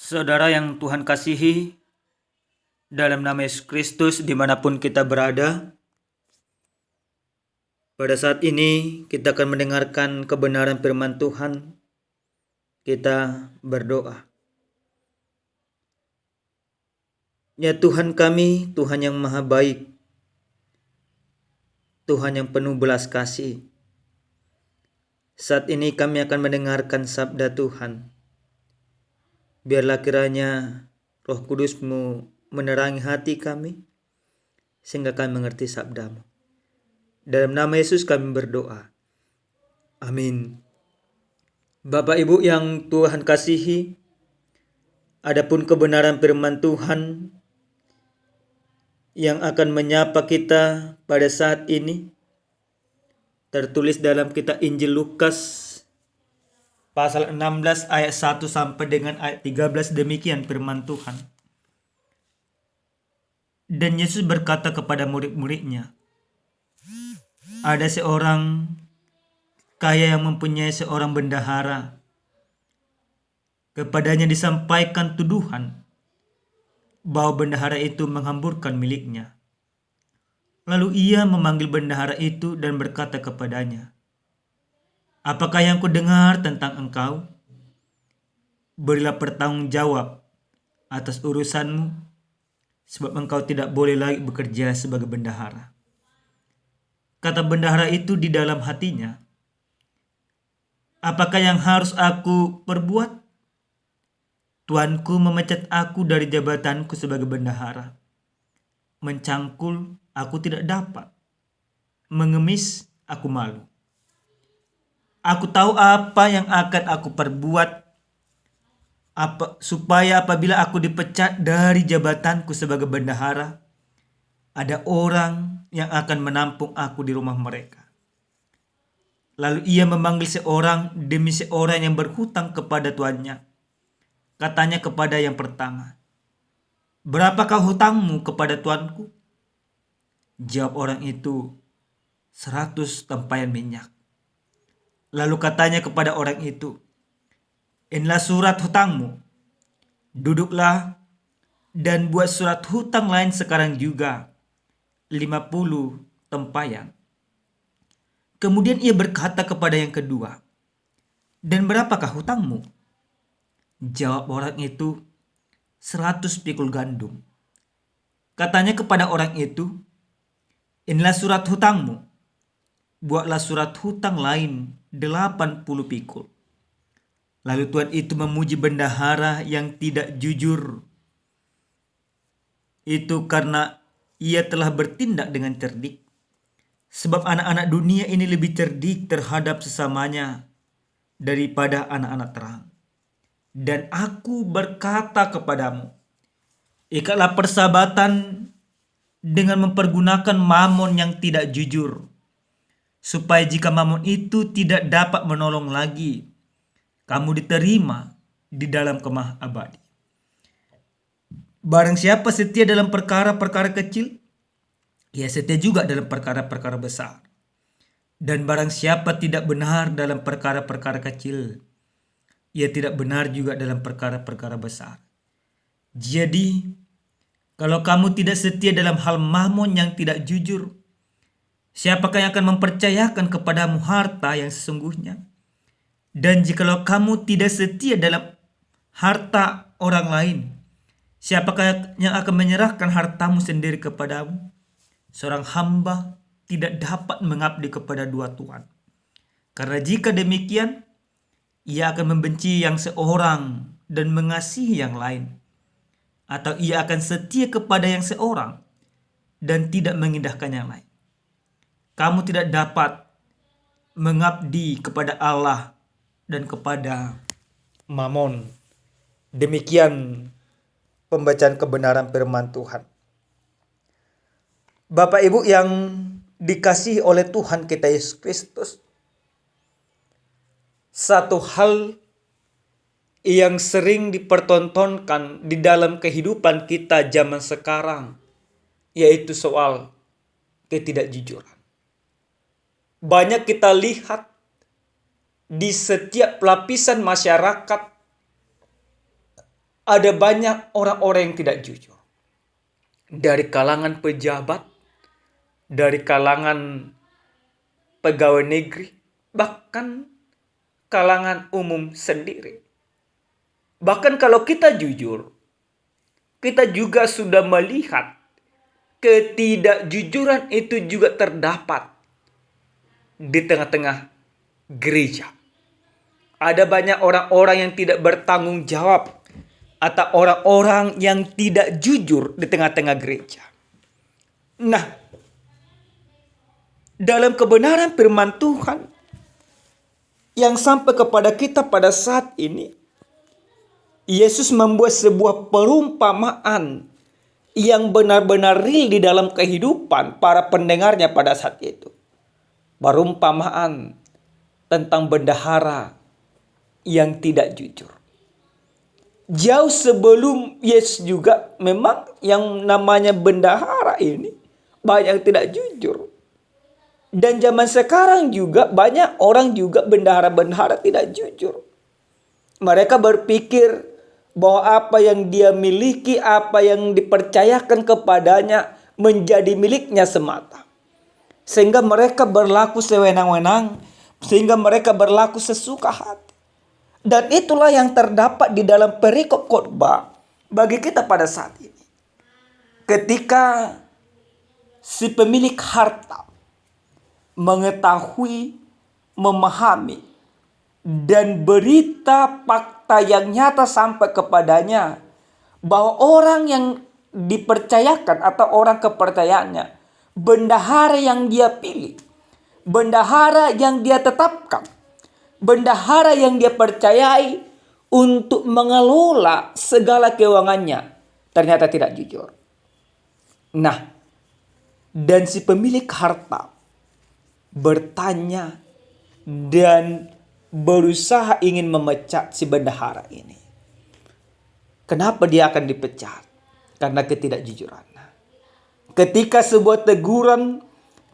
Saudara yang Tuhan kasihi, dalam nama Yesus Kristus dimanapun kita berada, pada saat ini kita akan mendengarkan kebenaran firman Tuhan. Kita berdoa. Ya Tuhan kami, Tuhan yang maha baik, Tuhan yang penuh belas kasih. Saat ini kami akan mendengarkan sabda Tuhan. Biarlah kiranya Roh Kudus-Mu menerangi hati kami, sehingga kami mengerti sabda-Mu. Dalam nama Yesus kami berdoa. Amin. Bapak Ibu yang Tuhan kasihi, adapun kebenaran firman Tuhan yang akan menyapa kita pada saat ini tertulis dalam kitab Injil Lukas pasal 16 ayat 1 sampai dengan ayat 13. Demikian firman Tuhan. Dan Yesus berkata kepada murid-muridnya, ada seorang kaya yang mempunyai seorang bendahara. Kepadanya disampaikan tuduhan bahwa bendahara itu menghamburkan miliknya. Lalu ia memanggil bendahara itu dan berkata kepadanya, apakah yang kudengar tentang engkau? Berilah pertanggung jawab atas urusanmu, sebab engkau tidak boleh lagi bekerja sebagai bendahara. Kata bendahara itu di dalam hatinya, apakah yang harus aku perbuat? Tuanku memecat aku dari jabatanku sebagai bendahara. Mencangkul aku tidak dapat. Mengemis aku malu. Aku tahu apa yang akan aku perbuat supaya apabila aku dipecat dari jabatanku sebagai bendahara, ada orang yang akan menampung aku di rumah mereka. Lalu ia memanggil seorang demi seorang yang berhutang kepada tuannya. Katanya kepada yang pertama, berapakah hutangmu kepada tuanku? Jawab orang itu, 100 tempayan minyak. Lalu katanya kepada orang itu, inilah surat hutangmu. Duduklah dan buat surat hutang lain sekarang juga, 50 tempayan. Kemudian ia berkata kepada yang kedua, dan berapakah hutangmu? Jawab orang itu, 100 pikul gandum. Katanya kepada orang itu, inilah surat hutangmu. Buatlah surat hutang lain 80 pikul. Lalu Tuhan itu memuji bendahara yang tidak jujur itu karena ia telah bertindak dengan cerdik. Sebab anak-anak dunia ini lebih cerdik terhadap sesamanya daripada anak-anak terang. Dan aku berkata kepadamu, ikatlah persahabatan dengan mempergunakan mamon yang tidak jujur, supaya jika mamon itu tidak dapat menolong lagi, kamu diterima di dalam kemah abadi. Barang siapa setia dalam perkara-perkara kecil, ia setia juga dalam perkara-perkara besar. Dan barang siapa tidak benar dalam perkara-perkara kecil, ia tidak benar juga dalam perkara-perkara besar. Jadi, kalau kamu tidak setia dalam hal mamon yang tidak jujur, siapakah yang akan mempercayakan kepadamu harta yang sesungguhnya? Dan jikalau kamu tidak setia dalam harta orang lain, siapakah yang akan menyerahkan hartamu sendiri kepadamu? Seorang hamba tidak dapat mengabdi kepada dua tuan. Karena jika demikian, ia akan membenci yang seorang dan mengasihi yang lain. Atau ia akan setia kepada yang seorang dan tidak mengindahkan yang lain. Kamu tidak dapat mengabdi kepada Allah dan kepada mamon. Demikian pembacaan kebenaran firman Tuhan. Bapak Ibu yang dikasihi oleh Tuhan kita Yesus Kristus, satu hal yang sering dipertontonkan di dalam kehidupan kita zaman sekarang, yaitu soal ketidakjujuran. Banyak kita lihat di setiap lapisan masyarakat ada banyak orang-orang yang tidak jujur. Dari kalangan pejabat, dari kalangan pegawai negeri, bahkan kalangan umum sendiri. Bahkan kalau kita jujur, kita juga sudah melihat ketidakjujuran itu juga terdapat di tengah-tengah gereja. Ada banyak orang-orang yang tidak bertanggung jawab atau orang-orang yang tidak jujur di tengah-tengah gereja. Nah, dalam kebenaran firman Tuhan yang sampai kepada kita pada saat ini, Yesus membuat sebuah perumpamaan yang benar-benar real di dalam kehidupan para pendengarnya pada saat itu. Perumpamaan tentang bendahara yang tidak jujur. Jauh sebelum Yesus juga memang yang namanya bendahara ini banyak yang tidak jujur. Dan zaman sekarang juga banyak orang juga bendahara-bendahara tidak jujur. Mereka berpikir bahwa apa yang dia miliki, apa yang dipercayakan kepadanya menjadi miliknya semata. Sehingga mereka berlaku sewenang-wenang, sehingga mereka berlaku sesuka hati. Dan itulah yang terdapat di dalam perikop khotbah bagi kita pada saat ini. Ketika si pemilik harta mengetahui, memahami, dan berita fakta yang nyata sampai kepadanya bahwa orang yang dipercayakan atau orang kepercayaannya, bendahara yang dia pilih, bendahara yang dia tetapkan, bendahara yang dia percayai untuk mengelola segala keuangannya, ternyata tidak jujur. Nah, dan si pemilik harta bertanya dan berusaha ingin memecat si bendahara ini. Kenapa dia akan dipecat? Karena ketidakjujurannya. Ketika sebuah teguran,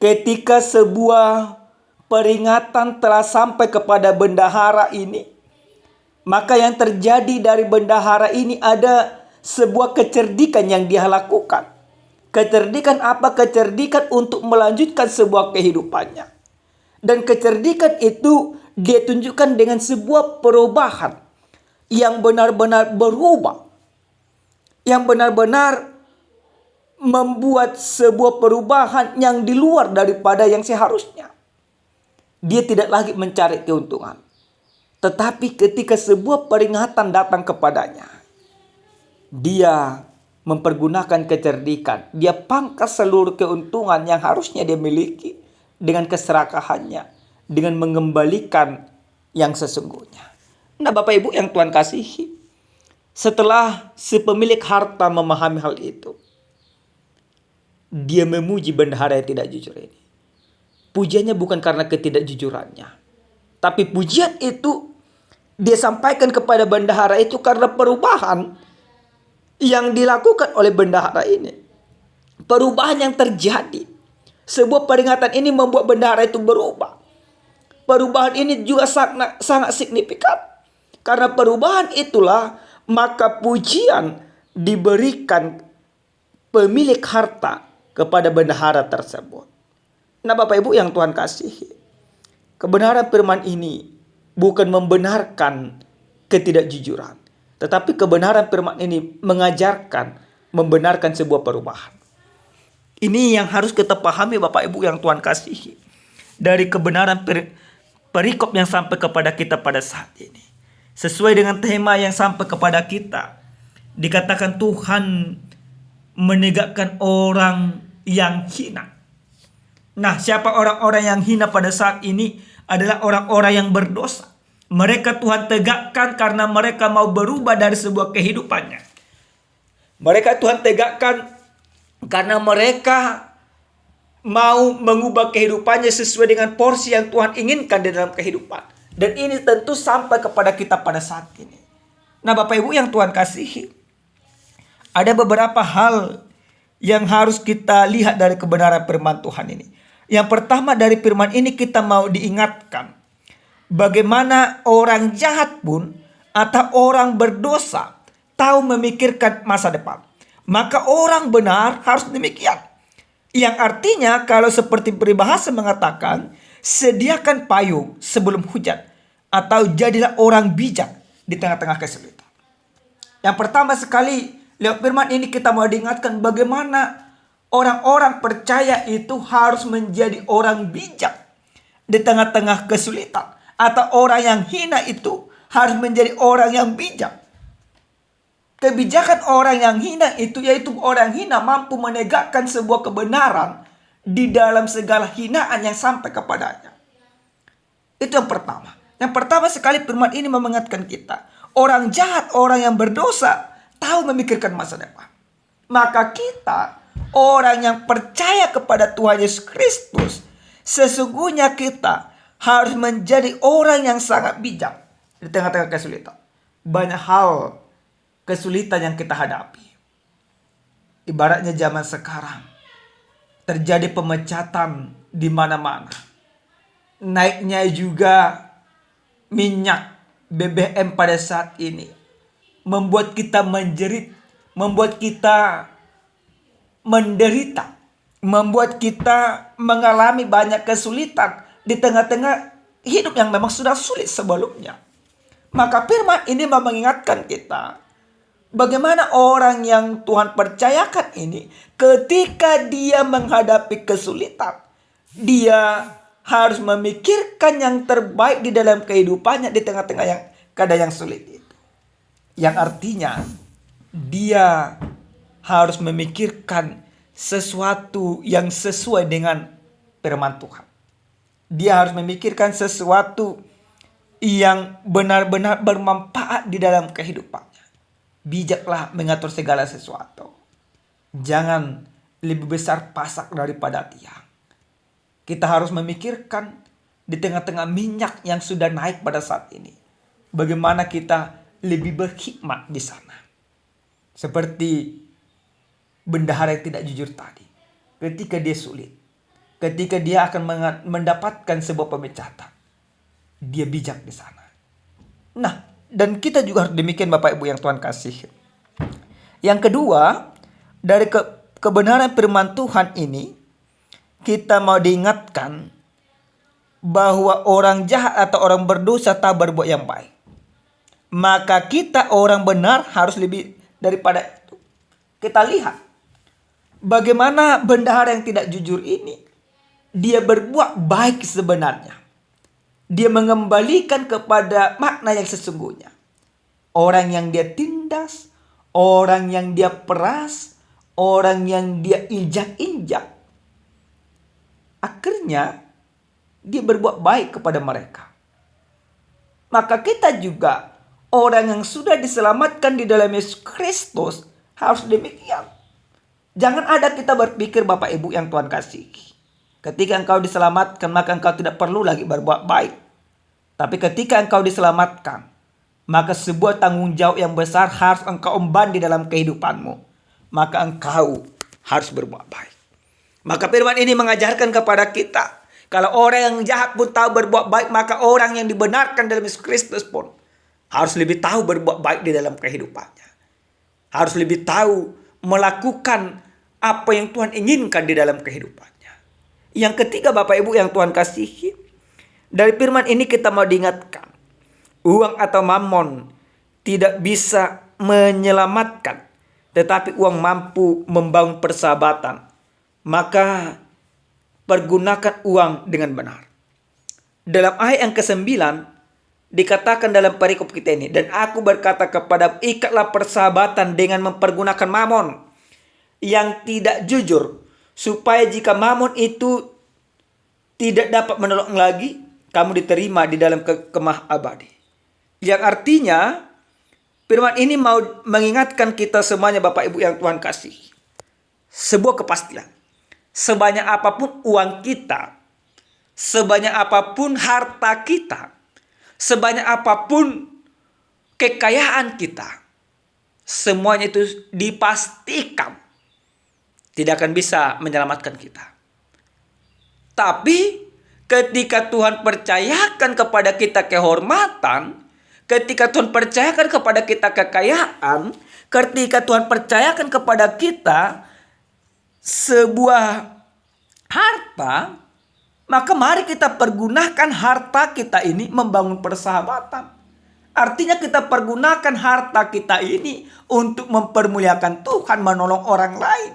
ketika sebuah peringatan telah sampai kepada bendahara ini, maka yang terjadi dari bendahara ini ada sebuah kecerdikan yang dia lakukan. Kecerdikan apa? Kecerdikan untuk melanjutkan sebuah kehidupannya. Dan kecerdikan itu dia tunjukkan dengan sebuah perubahan yang benar-benar berubah. Yang benar-benar membuat sebuah perubahan yang di luar daripada yang seharusnya. Dia tidak lagi mencari keuntungan. Tetapi ketika sebuah peringatan datang kepadanya, dia mempergunakan kecerdikan. Dia pangkas seluruh keuntungan yang harusnya dia miliki dengan keserakahannya, dengan mengembalikan yang sesungguhnya. Nah, Bapak Ibu yang Tuhan kasihi, setelah si pemilik harta memahami hal itu, dia memuji bendahara yang tidak jujur ini. Pujiannya bukan karena ketidakjujurannya, tapi pujian itu dia sampaikan kepada bendahara itu karena perubahan yang dilakukan oleh bendahara ini. Perubahan yang terjadi. Sebuah peringatan ini membuat bendahara itu berubah. Perubahan ini juga sangat signifikan. Karena perubahan itulah maka pujian diberikan pemilik harta kepada bendahara tersebut. Nah, Bapak Ibu yang Tuhan kasihi, kebenaran firman ini bukan membenarkan ketidakjujuran, tetapi kebenaran firman ini mengajarkan, membenarkan sebuah perubahan. Ini yang harus kita pahami, Bapak Ibu yang Tuhan kasihi, dari kebenaran perikop yang sampai kepada kita pada saat ini. Sesuai dengan tema yang sampai kepada kita, dikatakan Tuhan menegakkan orang yang hina. Nah, siapa orang-orang yang hina pada saat ini? Adalah orang-orang yang berdosa. Mereka Tuhan tegakkan karena mereka mau berubah dari sebuah kehidupannya. Mereka Tuhan tegakkan karena mereka mau mengubah kehidupannya sesuai dengan porsi yang Tuhan inginkan di dalam kehidupan. Dan ini tentu sampai kepada kita pada saat ini. Nah, Bapak Ibu yang Tuhan kasihi, ada beberapa hal yang harus kita lihat dari kebenaran firman Tuhan ini. Yang pertama, dari firman ini kita mau diingatkan bagaimana orang jahat pun atau orang berdosa tahu memikirkan masa depan. Maka orang benar harus demikian. Yang artinya kalau seperti peribahasa mengatakan, sediakan payung sebelum hujan, atau jadilah orang bijak di tengah-tengah kesulitan. Yang pertama sekali, lewat firman ini kita mau diingatkan bagaimana orang-orang percaya itu harus menjadi orang bijak di tengah-tengah kesulitan. Atau orang yang hina itu harus menjadi orang yang bijak. Kebijakan orang yang hina itu yaitu orang hina mampu menegakkan sebuah kebenaran di dalam segala hinaan yang sampai kepadanya. Itu yang pertama. Yang pertama sekali firman ini mengingatkan kita. Orang jahat, orang yang berdosa tahu memikirkan masa depan. Maka kita, orang yang percaya kepada Tuhan Yesus Kristus, sesungguhnya kita harus menjadi orang yang sangat bijak di tengah-tengah kesulitan. Banyak hal kesulitan yang kita hadapi. Ibaratnya zaman sekarang terjadi pemecatan di mana-mana. Naiknya juga minyak BBM pada saat ini membuat kita menjerit, membuat kita menderita, membuat kita mengalami banyak kesulitan di tengah-tengah hidup yang memang sudah sulit sebelumnya. Maka firman ini mengingatkan kita bagaimana orang yang Tuhan percayakan ini ketika dia menghadapi kesulitan, dia harus memikirkan yang terbaik di dalam kehidupannya di tengah-tengah yang keadaan yang sulit itu. Yang artinya dia harus memikirkan sesuatu yang sesuai dengan firman Tuhan. Dia harus memikirkan sesuatu yang benar-benar bermanfaat di dalam kehidupan. Bijaklah mengatur segala sesuatu. Jangan lebih besar pasak daripada tiang. Kita harus memikirkan di tengah-tengah minyak yang sudah naik pada saat ini, bagaimana kita lebih berhikmat di sana. Seperti bendahara yang tidak jujur tadi. Ketika dia sulit, ketika dia akan mendapatkan sebuah pemecatan, dia bijak di sana. Nah, dan kita juga harus demikian Bapak Ibu yang Tuhan kasih. Yang kedua, dari kebenaran firman Tuhan ini, kita mau diingatkan bahwa orang jahat atau orang berdosa tak berbuat yang baik. Maka kita orang benar harus lebih daripada itu. Kita lihat bagaimana bendahara yang tidak jujur ini, dia berbuat baik sebenarnya. Dia mengembalikan kepada makna yang sesungguhnya. Orang yang dia tindas, orang yang dia peras, orang yang dia injak-injak, akhirnya dia berbuat baik kepada mereka. Maka kita juga, orang yang sudah diselamatkan di dalam Yesus Kristus, harus demikian. Jangan ada kita berpikir Bapak Ibu yang Tuhan kasihi, ketika engkau diselamatkan maka engkau tidak perlu lagi berbuat baik. Tapi ketika engkau diselamatkan, maka sebuah tanggung jawab yang besar harus engkau emban di dalam kehidupanmu. Maka engkau harus berbuat baik. Maka firman ini mengajarkan kepada kita, kalau orang yang jahat pun tahu berbuat baik, maka orang yang dibenarkan dalam Yesus Kristus pun harus lebih tahu berbuat baik di dalam kehidupannya. Harus lebih tahu melakukan apa yang Tuhan inginkan di dalam kehidupannya. Yang ketiga Bapak Ibu yang Tuhan kasihi, dari firman ini kita mau diingatkan, uang atau mamon tidak bisa menyelamatkan, tetapi uang mampu membangun persahabatan. Maka pergunakan uang dengan benar. Dalam ayat yang ke-9 dikatakan dalam perikop kita ini, dan aku berkata kepada ikatlah persahabatan dengan mempergunakan mamon yang tidak jujur, supaya jika mamon itu tidak dapat menolong lagi, kamu diterima di dalam kemah abadi. Yang artinya firman ini mau mengingatkan kita semuanya Bapak Ibu yang Tuhan kasih, sebuah kepastian. Sebanyak apapun uang kita, sebanyak apapun harta kita, sebanyak apapun kekayaan kita, semuanya itu dipastikan tidak akan bisa menyelamatkan kita. Tapi ketika Tuhan percayakan kepada kita kehormatan, Ketika Tuhan percayakan kepada kita kekayaan, ketika Tuhan percayakan kepada kita sebuah harta, maka mari kita pergunakan harta kita ini membangun persahabatan. Artinya kita pergunakan harta kita ini untuk mempermuliakan Tuhan, menolong orang lain.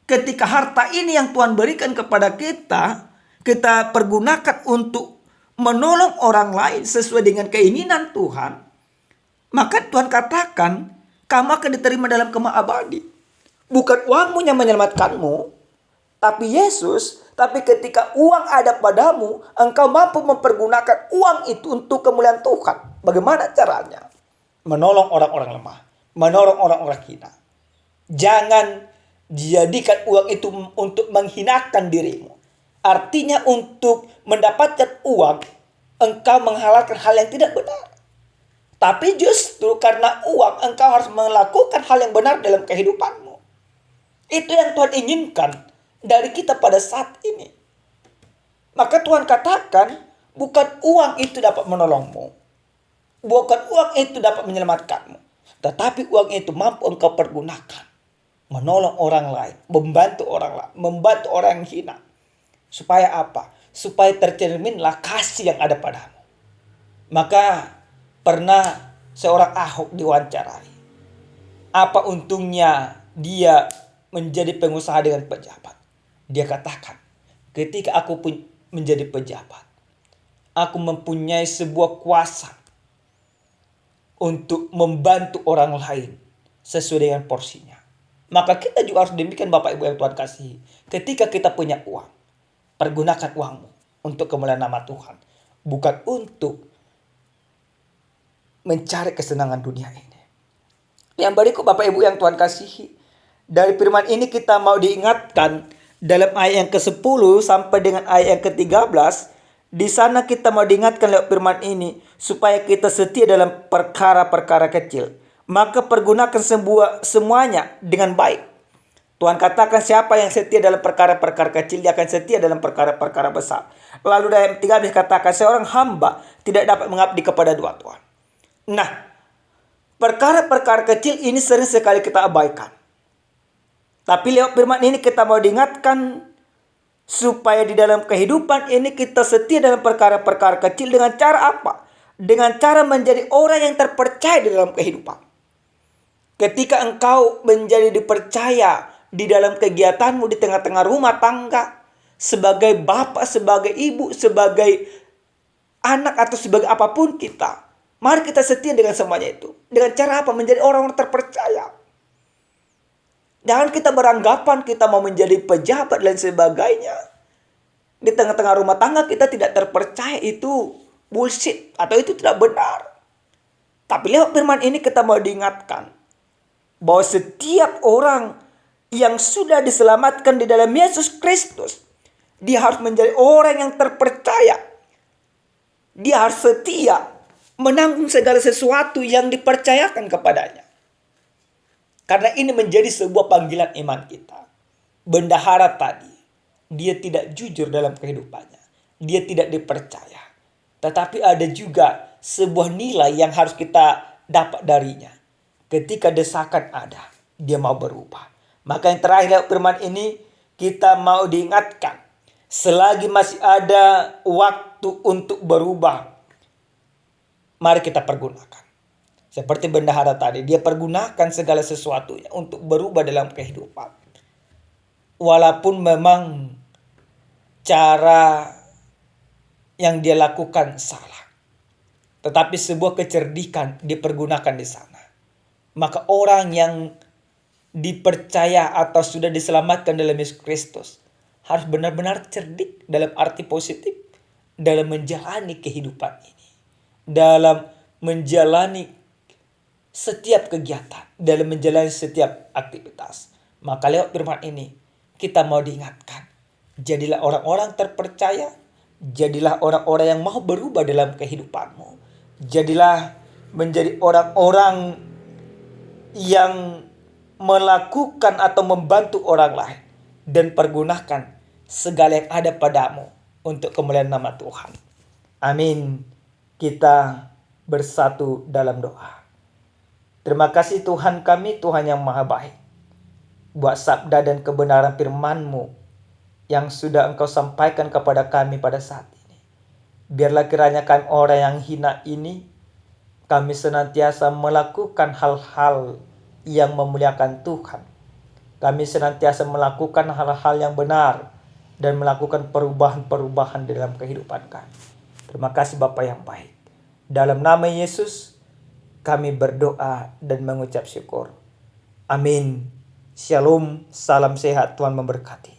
Ketika harta ini yang Tuhan berikan kepada kita, kita pergunakan untuk menolong orang lain sesuai dengan keinginan Tuhan, maka Tuhan katakan, kamu akan diterima dalam kemah abadi. Bukan uangmu yang menyelamatkanmu, tapi Yesus. Tapi ketika uang ada padamu, engkau mampu mempergunakan uang itu untuk kemuliaan Tuhan. Bagaimana caranya? Menolong orang-orang lemah, menolong orang-orang hina. Jangan jadikan uang itu untuk menghinakan dirimu. Artinya untuk mendapatkan uang, engkau menghalalkan hal yang tidak benar. Tapi justru karena uang, engkau harus melakukan hal yang benar dalam kehidupanmu. Itu yang Tuhan inginkan dari kita pada saat ini. Maka Tuhan katakan, bukan uang itu dapat menolongmu, bukan uang itu dapat menyelamatkanmu, tetapi uang itu mampu engkau pergunakan menolong orang lain, membantu orang lain, membantu orang yang hina. Supaya apa? Supaya tercerminlah kasih yang ada padamu. Maka pernah seorang Ahok diwawancarai. Apa untungnya dia menjadi pengusaha dengan pejabat? Dia katakan, ketika aku menjadi pejabat, aku mempunyai sebuah kuasa untuk membantu orang lain sesuai dengan porsinya. Maka kita juga harus demikian Bapak Ibu yang Tuhan kasihi. Ketika kita punya uang, pergunakan uangmu untuk kemuliaan nama Tuhan. Bukan untuk mencari kesenangan dunia ini. Yang berikut Bapak Ibu yang Tuhan kasihi. Dari firman ini kita mau diingatkan dalam ayat yang ke-10 sampai dengan ayat yang ke-13. Di sana kita mau diingatkan lewat firman ini supaya kita setia dalam perkara-perkara kecil. Maka pergunakan semuanya dengan baik. Tuhan katakan siapa yang setia dalam perkara-perkara kecil, dia akan setia dalam perkara-perkara besar. Lalu dari ayat 13 katakan seorang hamba tidak dapat mengabdi kepada dua Tuhan. Nah, perkara-perkara kecil ini sering sekali kita abaikan. Tapi lewat firman ini kita mau diingatkan supaya di dalam kehidupan ini kita setia dalam perkara-perkara kecil. Dengan cara apa? Dengan cara menjadi orang yang terpercaya di dalam kehidupan. Ketika engkau menjadi dipercaya di dalam kegiatanmu di tengah-tengah rumah tangga, sebagai bapak, sebagai ibu, sebagai anak atau sebagai apapun kita, mari kita setia dengan semuanya itu. Dengan cara apa? Menjadi orang-orang terpercaya. Jangan kita beranggapan kita mau menjadi pejabat dan sebagainya. Di tengah-tengah rumah tangga kita tidak terpercaya, itu bullshit atau itu tidak benar. Tapi lewat firman ini kita mau diingatkan bahwa setiap orang yang sudah diselamatkan di dalam Yesus Kristus, dia harus menjadi orang yang terpercaya. Dia harus setia menanggung segala sesuatu yang dipercayakan kepadanya. Karena ini menjadi sebuah panggilan iman kita. Bendahara tadi, dia tidak jujur dalam kehidupannya. Dia tidak dipercaya. Tetapi ada juga sebuah nilai yang harus kita dapat darinya. Ketika desakan ada, dia mau berubah. Maka yang terakhir firman ini, kita mau diingatkan. Selagi masih ada waktu untuk berubah, mari kita pergunakan. Seperti bendahara tadi, dia pergunakan segala sesuatunya untuk berubah dalam kehidupan. Walaupun memang cara yang dia lakukan salah, tetapi sebuah kecerdikan dipergunakan di sana. Maka orang yang dipercaya atau sudah diselamatkan dalam Yesus Kristus harus benar-benar cerdik dalam arti positif dalam menjalani kehidupan ini, dalam menjalani setiap kegiatan, dalam menjalani setiap aktivitas. Maka lewat firman ini kita mau diingatkan, jadilah orang-orang terpercaya, jadilah orang-orang yang mau berubah dalam kehidupanmu, jadilah menjadi orang-orang yang melakukan atau membantu orang lain, dan pergunakan segala yang ada padamu untuk kemuliaan nama Tuhan. Amin. Kita bersatu dalam doa. Terima kasih Tuhan kami, Tuhan yang maha baik, buat sabda dan kebenaran firman-Mu yang sudah Engkau sampaikan kepada kami pada saat ini. Biarlah kiranya kami orang yang hina ini, kami senantiasa melakukan hal-hal yang memuliakan Tuhan. Kami senantiasa melakukan hal-hal yang benar dan melakukan perubahan-perubahan dalam kehidupan kami. Terima kasih Bapa yang baik. Dalam nama Yesus kami berdoa dan mengucap syukur. Amin. Shalom, salam sehat, Tuhan memberkati.